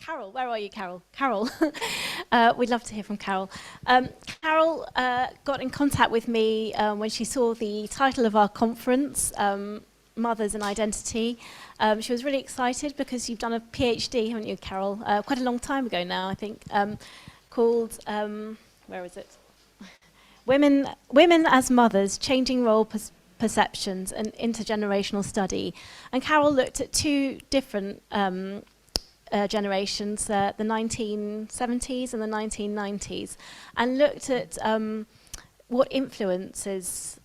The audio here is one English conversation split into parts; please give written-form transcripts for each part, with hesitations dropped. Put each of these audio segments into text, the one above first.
Carole, where are you, Carole? Carole, we'd love to hear from Carole. Carole got in contact with me when she saw the title of our conference, Mothers and Identity. She was really excited because you've done a PhD, haven't you, Carole? Quite a long time ago now, I think, called, where is it? Women as Mothers, Changing Role Perceptions, an Intergenerational Study. And Carole looked at two different generations, the 1970s and the 1990s, and looked at what influences,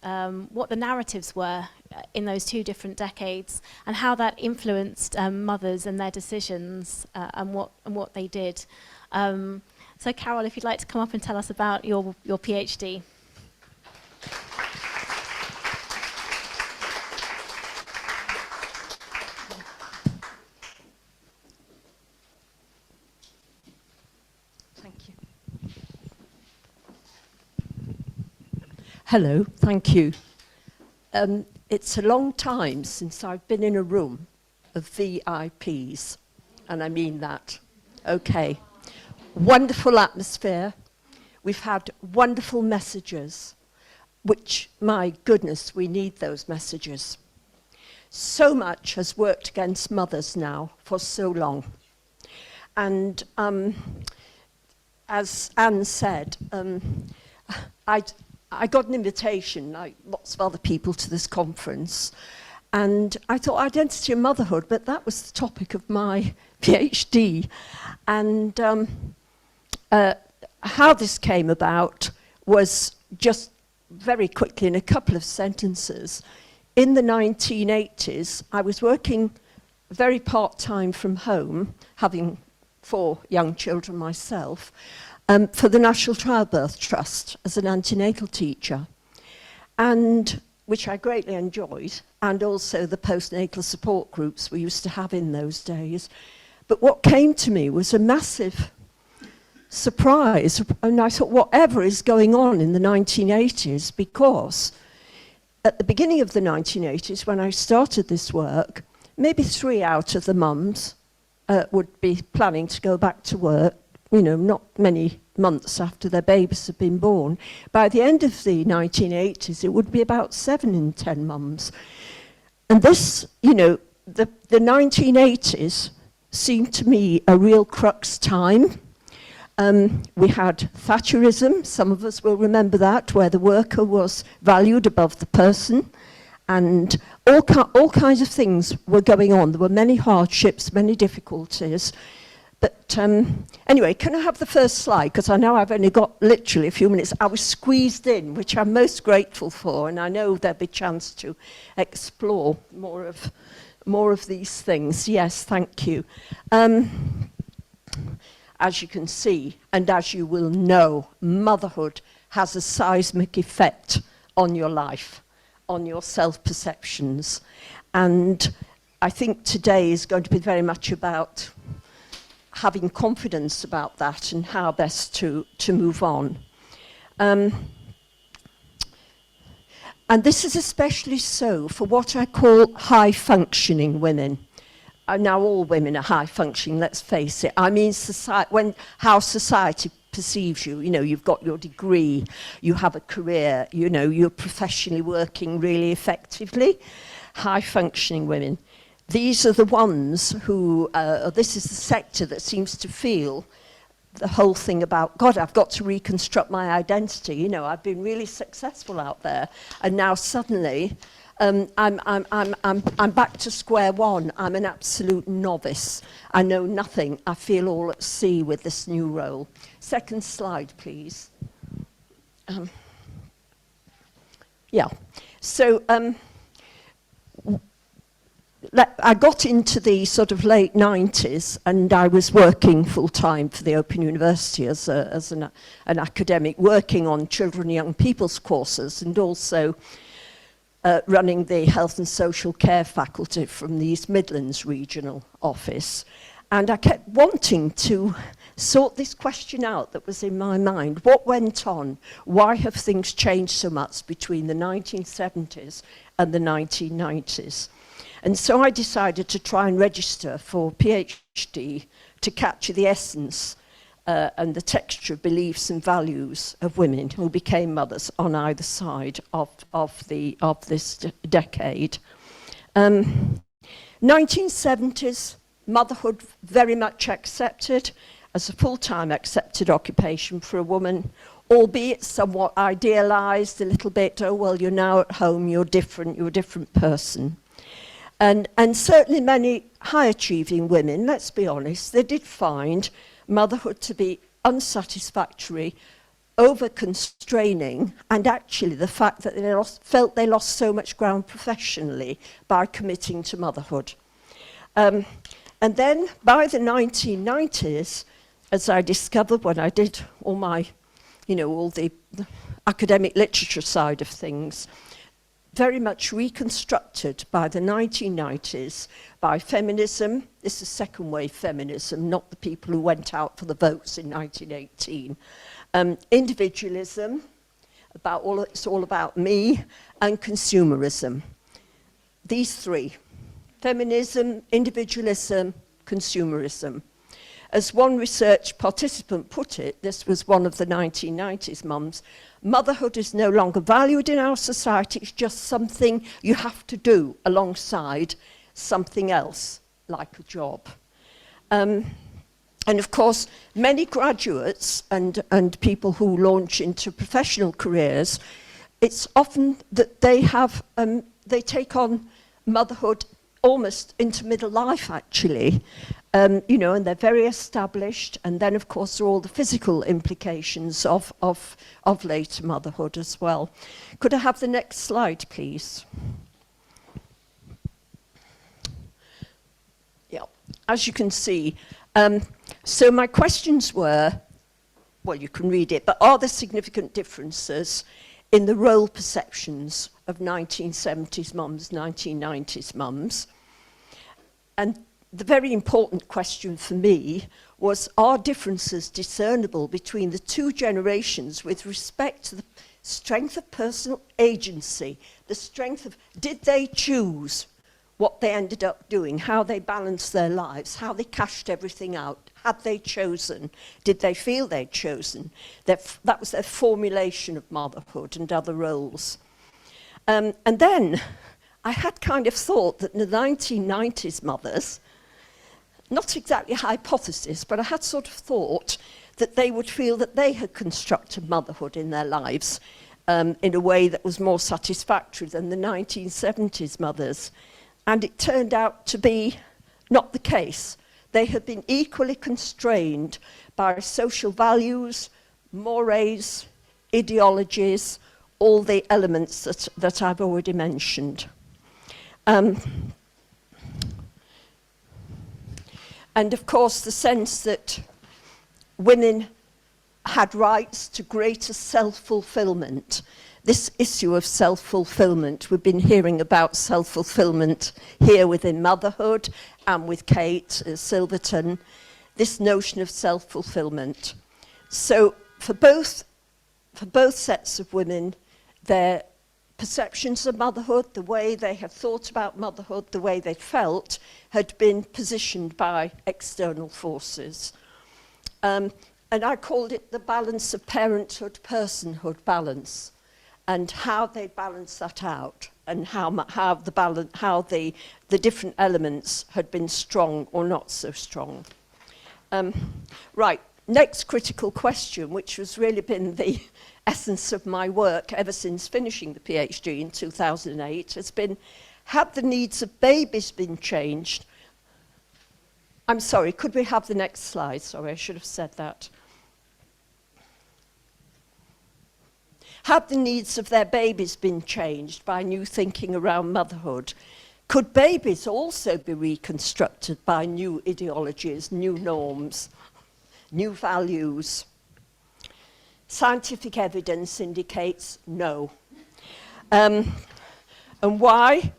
what the narratives were in those two different decades, and how that influenced mothers and their decisions and what they did. So Carole, if you'd like to come up and tell us about your PhD. Hello, thank you. It's a long time since I've been in a room of VIPs, and I mean that. Okay. Wonderful atmosphere. We've had wonderful messages, which, my goodness, we need those messages. So much has worked against mothers now for so long. And as Anne said, I got an invitation, like lots of other people, to this conference, and I thought identity and motherhood, but that was the topic of my PhD. And how this came about was just very quickly, in a couple of sentences. In the 1980s, I was working very part-time from home, having 4 young children myself, for the National Childbirth Trust as an antenatal teacher, and which I greatly enjoyed, and also the postnatal support groups we used to have in those days. But what came to me was a massive surprise, and I thought, whatever is going on in the 1980s, because at the beginning of the 1980s, when I started this work, maybe 3 out of the mums would be planning to go back to work, you know, not many months after their babies had been born. By the end of the 1980s, it would be about 7 in 10 mums. And this, you know, the 1980s seemed to me a real crux time. We had Thatcherism, some of us will remember that, where the worker was valued above the person, and all kinds of things were going on. There were many hardships, many difficulties. But anyway, can I have the first slide? Because I know I've only got literally a few minutes. I was squeezed in, which I'm most grateful for, and I know there'll be a chance to explore more of these things. Yes, thank you. As you can see, and as you will know, motherhood has a seismic effect on your life, on your self-perceptions. And I think today is going to be very much about having confidence about that and how best to move on. And this is especially so for what I call high-functioning women. Now all women are high-functioning, let's face it. I mean how society perceives you. You know, you've got your degree, you have a career, you know, you're professionally working really effectively. High-functioning women. These are the ones who, this is the sector that seems to feel the whole thing about, God, I've got to reconstruct my identity. You know, I've been really successful out there, and now suddenly I'm back to square one. I'm an absolute novice. I know nothing. I feel all at sea with this new role. Second slide, please. Yeah. So. I got into the sort of late 90s, and I was working full-time for the Open University as an academic, working on children and young people's courses, and also running the health and social care faculty from the East Midlands regional office. And I kept wanting to sort this question out that was in my mind. What went on? Why have things changed so much between the 1970s and the 1990s? And so I decided to try and register for PhD to capture the essence and the texture of beliefs and values of women who became mothers on either side of this decade. 1970s, motherhood very much accepted as a full-time accepted occupation for a woman, albeit somewhat idealised a little bit. Oh, well, you're now at home, you're different, you're a different person. And certainly many high-achieving women, let's be honest, they did find motherhood to be unsatisfactory, over-constraining, and actually the fact that they felt they lost so much ground professionally by committing to motherhood. And then by the 1990s, as I discovered when I did all my, all the academic literature side of things, very much reconstructed by the 1990s by feminism. This is second wave feminism, not the people who went out for the votes in 1918. Individualism, it's all about me, and consumerism. These three: feminism, individualism, consumerism. As one research participant put it, this was one of the 1990s mums, motherhood is no longer valued in our society, it's just something you have to do alongside something else, like a job. And of course, many graduates and people who launch into professional careers, it's often that they take on motherhood almost into middle life, actually. And they're very established, and then of course there are all the physical implications of later motherhood as well. Could I have the next slide, please? Yeah, as you can see, so my questions were, well, you can read it, but are there significant differences in the role perceptions of 1970s mums, 1990s mums? And the very important question for me was, are differences discernible between the two generations with respect to the strength of personal agency, the strength of, did they choose what they ended up doing, how they balanced their lives, how they cashed everything out? Had they chosen? Did they feel they'd chosen? That was their formulation of motherhood and other roles. And then I had kind of thought that the 1990s mothers, not exactly a hypothesis, but I had sort of thought that they would feel that they had constructed motherhood in their lives in a way that was more satisfactory than the 1970s mothers. And it turned out to be not the case. They had been equally constrained by social values, mores, ideologies, all the elements that I've already mentioned. And of course, the sense that women had rights to greater self-fulfillment. This issue of self-fulfillment, we've been hearing about self-fulfillment here within motherhood and with Kate Silverton, this notion of self-fulfillment. So for both sets of women, their perceptions of motherhood, the way they had thought about motherhood, the way they felt, had been positioned by external forces. And I called it the balance of parenthood, personhood balance, and how they balance that out, and how the different elements had been strong or not so strong. Right, next critical question, which has really been the essence of my work ever since finishing the PhD in 2008, has been, have the needs of babies been changed? I'm sorry, could we have the next slide? Sorry, I should have said that. Have the needs of their babies been changed by new thinking around motherhood? Could babies also be reconstructed by new ideologies, new norms, new values? Scientific evidence indicates no. And why?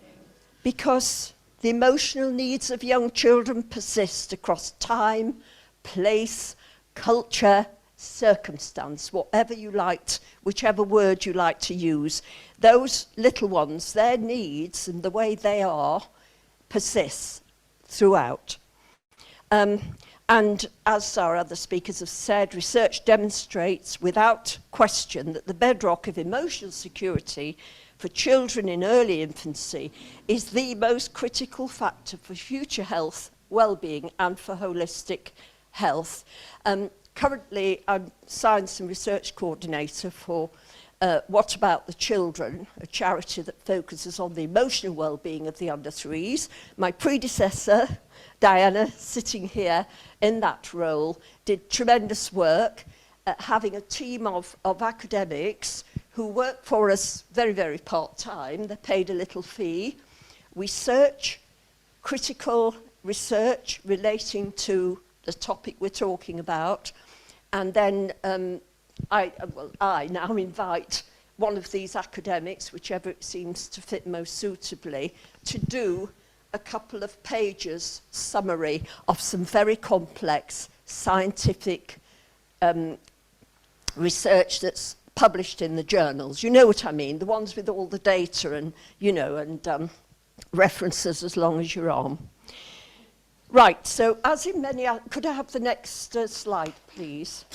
Because the emotional needs of young children persist across time, place, culture, circumstance, whatever you liked, whichever word you like to use. Those little ones, their needs and the way they are persists throughout. And as our other speakers have said, research demonstrates without question that the bedrock of emotional security for children in early infancy is the most critical factor for future health, well-being, and for holistic health. Currently, I'm Science and Research Coordinator for What About the Children, a charity that focuses on the emotional well-being of the under threes. My predecessor, Diana, sitting here in that role, did tremendous work having a team of academics who work for us very, very part-time. They're paid a little fee. We search critical research relating to the topic we're talking about, and then I now invite one of these academics, whichever it seems to fit most suitably, to do a couple of pages summary of some very complex scientific research that's published in the journals. You know what I mean, the ones with all the data and, you know, and references as long as your arm. Right, so as in many, could I have the next slide, please?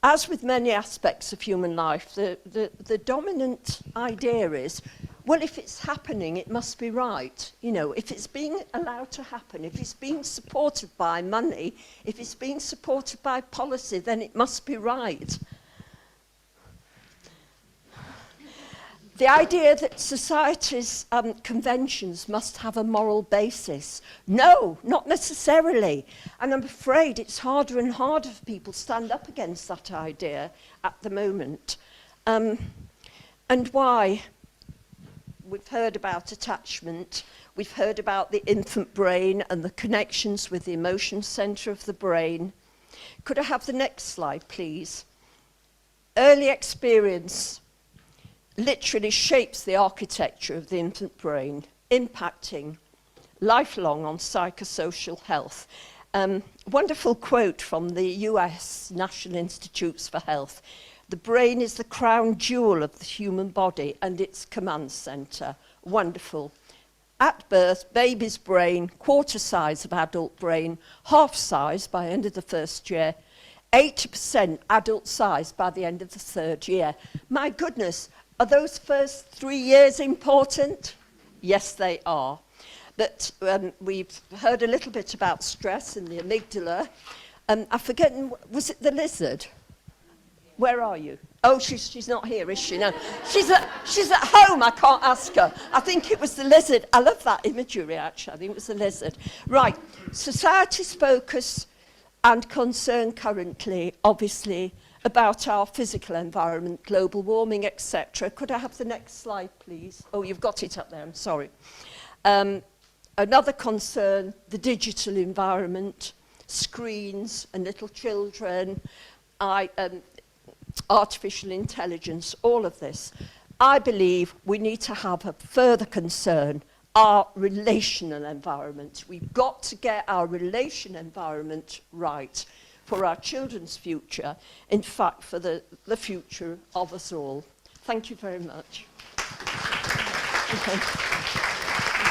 As with many aspects of human life, the dominant idea is, well, if it's happening, it must be right. You know, if it's being allowed to happen, if it's being supported by money, if it's being supported by policy, then it must be right. The idea that society's conventions must have a moral basis. No, not necessarily. And I'm afraid it's harder and harder for people to stand up against that idea at the moment. And why? We've heard about attachment. We've heard about the infant brain and the connections with the emotion centre of the brain. Could I have the next slide, please? Early experience literally shapes the architecture of the infant brain, impacting lifelong on psychosocial health. Wonderful quote from the US National Institutes for Health. The brain is the crown jewel of the human body and its command centre. Wonderful. At birth, baby's brain, quarter size of adult brain, half size by end of the first year, 80% adult size by the end of the third year. My goodness, are those first 3 years important? Yes, they are. But we've heard a little bit about stress in the amygdala. I've forgotten, was it the lizard? Where are you? Oh, she's not here, is she? No, she's at home. I can't ask her. I think it was the lizard. I love that imagery, actually. I think it was the lizard. Right. Society's focus and concern currently, obviously, about our physical environment, global warming, etc. Could I have the next slide, please? Oh, you've got it up there. I'm sorry. Another concern, the digital environment, screens and little children, artificial intelligence, all of this. I believe we need to have a further concern, our relational environment. We've got to get our relation environment right for our children's future, in fact, for the future of us all. Thank you very much. Okay.